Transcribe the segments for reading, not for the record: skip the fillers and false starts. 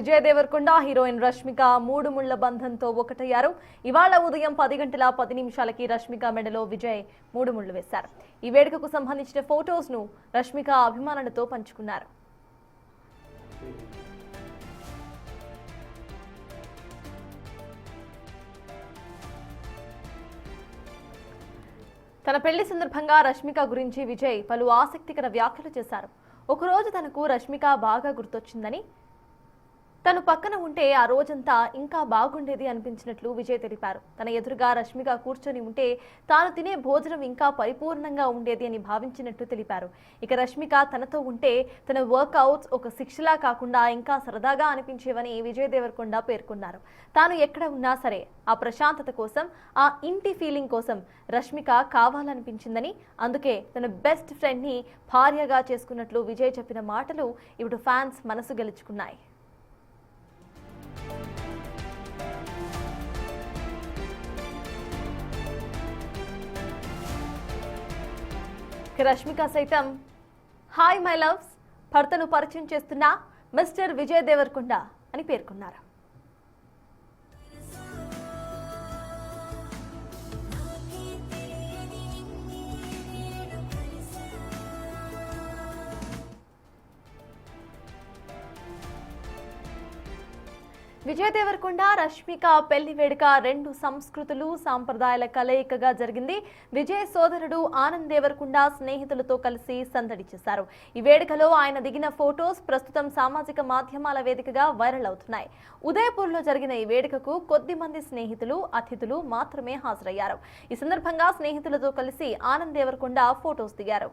Vijay Devarakonda heroine Rashmika మూడు ముళ్ల బంధంతో ఒకటయ్యారు. ఇవాళ ఉదయం 10 గంటల 10 నిమిషాలకి రష్మిక మెడలో విజయ్ మూడు ముళ్లు వేశారు. ఈ వేడుకకు సంబంధించిన ఫోటోస్ ను రష్మిక అభిమానులతో పంచుకున్నారు. తన పెళ్లి సందర్భంగా రష్మిక గురించి విజయ్ పలు ఆసక్తికర వ్యాఖ్యలు చేశారు. ఒకరోజు తనకు రష్మిక బాగా గుర్తొచ్చిందని, తను పక్కన ఉంటే ఆ రోజంతా ఇంకా బాగుండేది అనిపించినట్లు విజయ్ తెలిపారు. తన ఎదురుగా రష్మిక కూర్చొని ఉంటే తాను తినే భోజనం ఇంకా పరిపూర్ణంగా ఉండేది అని భావించినట్లు తెలిపారు. ఇక రష్మిక తనతో ఉంటే తన వర్కౌట్స్ ఒక శిక్షలా కాకుండా ఇంకా సరదాగా అనిపించేవని విజయ్ దేవరకొండ పేర్కొన్నారు. తాను ఎక్కడ ఉన్నా సరే ఆ ప్రశాంతత కోసం, ఆ ఇంటి ఫీలింగ్ కోసం రష్మిక కావాలనిపించిందని, అందుకే తన బెస్ట్ ఫ్రెండ్ ని భార్యగా చేసుకున్నట్లు విజయ్ చెప్పిన మాటలు ఇప్పుడు ఫ్యాన్స్ మనసు గెలుచుకున్నాయి. రష్మిక సైతం హాయ్ మై లవ్స్, భర్తను పరిచయం చేస్తున్న మిస్టర్ విజయ్ దేవరకొండ అని పేర్కొన్నారు. విజయ్ దేవరకొండ రష్మిక పెళ్లి వేడుక రెండు సంస్కృతులు సాంప్రదాయాల కలయికగా జరిగింది. విజయ్ సోదరుడు ఆనంద్ దేవరకొండ స్నేహితులతో కలిసి సందడి చేశారు. ఈ వేడుకలో ఆయన దిగిన ఫోటోస్ ప్రస్తుతం సామాజిక మాధ్యమాల వేదికగా వైరల్ అవుతున్నాయి. ఉదయపూర్లో జరిగిన ఈ వేడుకకు కొద్ది మంది స్నేహితులు, అతిథులు మాత్రమే హాజరయ్యారు. ఈ సందర్భంగా స్నేహితులతో కలిసి ఆనంద్ దేవరకొండ ఫోటోస్ దిగారు.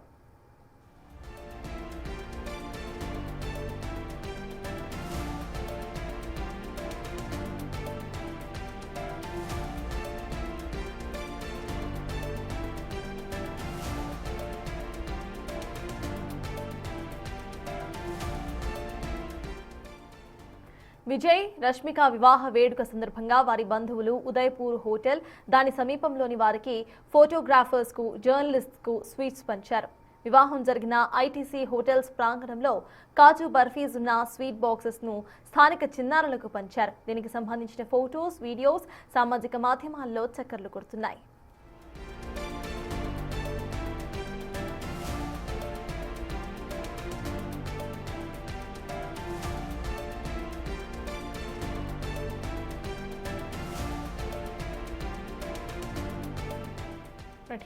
విజయ్ రష్మిక వివాహ వేడుక సందర్భంగా వారి బంధువులు ఉదయపూర్ హోటల్, దాని సమీపంలోని వారికి, ఫోటోగ్రాఫర్స్ కు, జర్నలిస్ట్స్ కు స్వీట్స్ పంచారు. వివాహం జరిగిన ఐటీసీ హోటల్స్ ప్రాంగణంలో కాజు బర్ఫీస్ ఉన్న స్వీట్ బాక్సెస్ ను స్థానిక చిన్నారులకు పంచారు. దీనికి సంబంధించిన ఫోటోస్, వీడియోస్ సామాజిక మాధ్యమాల్లో చక్కర్లు కొడుతున్నాయి.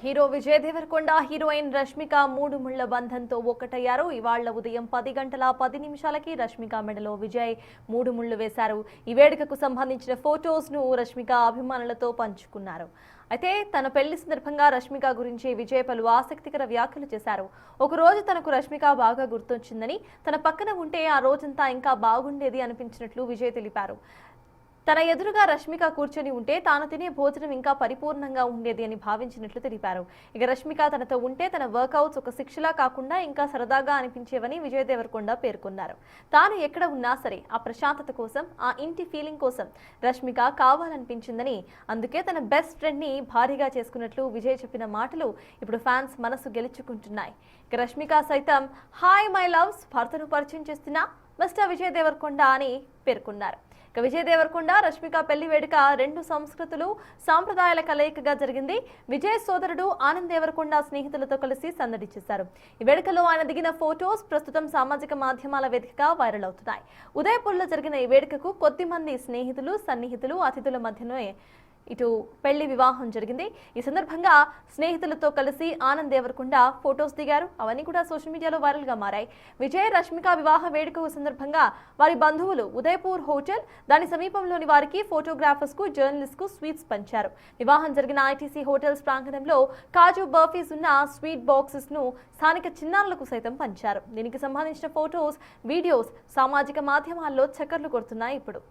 హీరో విజయ్ దేవరకొండ హీరోయిన్ రష్మిక మూడు ముళ్ల బంధంతో ఒకటయ్యారు. ఇవాళ ఉదయం 10 గంటల 10 నిమిషాలకి రష్మిక మెడలో విజయ్ మూడు ముళ్లు వేశారు. ఈ వేడుకకు సంబంధించిన ఫోటోస్ ను రష్మిక అభిమానులతో పంచుకున్నారు. అయితే తన పెళ్లి సందర్భంగా రష్మిక గురించి విజయ్ పలు ఆసక్తికర వ్యాఖ్యలు చేశారు. ఒకరోజు తనకు రష్మిక బాగా గుర్తొచ్చిందని, తన పక్కన ఉంటే ఆ రోజంతా ఇంకా బాగుండేది అనిపించినట్లు విజయ్ తెలిపారు. తన ఎదురుగా రష్మిక కూర్చొని ఉంటే తాను తినే భోజనం ఇంకా పరిపూర్ణంగా ఉండేది అని భావించినట్లు తెలిపారు. ఇక రష్మిక తనతో ఉంటే తన వర్కౌట్స్ ఒక శిక్షలా కాకుండా ఇంకా సరదాగా అనిపించేవని విజయ్ దేవరకొండ పేర్కొన్నారు. తాను ఎక్కడ ఉన్నా సరే ఆ ప్రశాంతత కోసం, ఆ ఇంటి ఫీలింగ్ కోసం రష్మిక కావాలనిపించిందని, అందుకే తన బెస్ట్ ఫ్రెండ్ ని భార్యగా చేసుకున్నట్లు విజయ్ చెప్పిన మాటలు ఇప్పుడు ఫ్యాన్స్ మనసు గెలుచుకుంటున్నాయి. ఇక రష్మిక సైతం హాయ్ మై లవ్స్, భర్తను పరిచయం చేస్తున్న మిస్టర్ విజయ్ దేవరకొండ అని పేర్కొన్నారు. ఇక విజయ్ దేవరకొండ రష్మిక పెళ్లి వేడుక రెండు సంస్కృతులు సాంప్రదాయాల కలయికగా జరిగింది. విజయ్ సోదరుడు ఆనంద్ దేవరకొండ స్నేహితులతో కలిసి సందడి చేశారు. ఈ వేడుకలో ఆయన దిగిన ఫోటోస్ ప్రస్తుతం సామాజిక మాధ్యమాల వేదికగా వైరల్ అవుతున్నాయి. ఉదయపూర్లో జరిగిన ఈ వేడుకకు కొద్ది మంది స్నేహితులు, సన్నిహితులు, అతిథుల మధ్యనే ఇటు పెళ్లి వివాహం జరిగింది. ఈ సందర్భంగా స్నేహితులతో కలిసి ఆనంద్ దేవరకొండ ఫోటోస్ దిగారు. అవన్నీ కూడా సోషల్ మీడియాలో వైరల్ గా మారాయి. విజయ్ రష్మిక వివాహ వేడుక సందర్భంగా వారి బంధువులు ఉదయపూర్ హోటల్, దాని సమీపంలోని వారికి, ఫోటోగ్రాఫర్స్ కు, జర్నలిస్ట్ కు స్వీట్స్ పంచారు. వివాహం జరిగిన ఐటీసీ హోటల్స్ ప్రాంగణంలో కాజు బర్ఫీస్ ఉన్న స్వీట్ బాక్సెస్ ను స్థానిక చిన్నారులకు సైతం పంచారు. దీనికి సంబంధించిన ఫోటోస్, వీడియోస్ సామాజిక మాధ్యమాల్లో చక్కర్లు కొడుతున్నాయి. ఇప్పుడు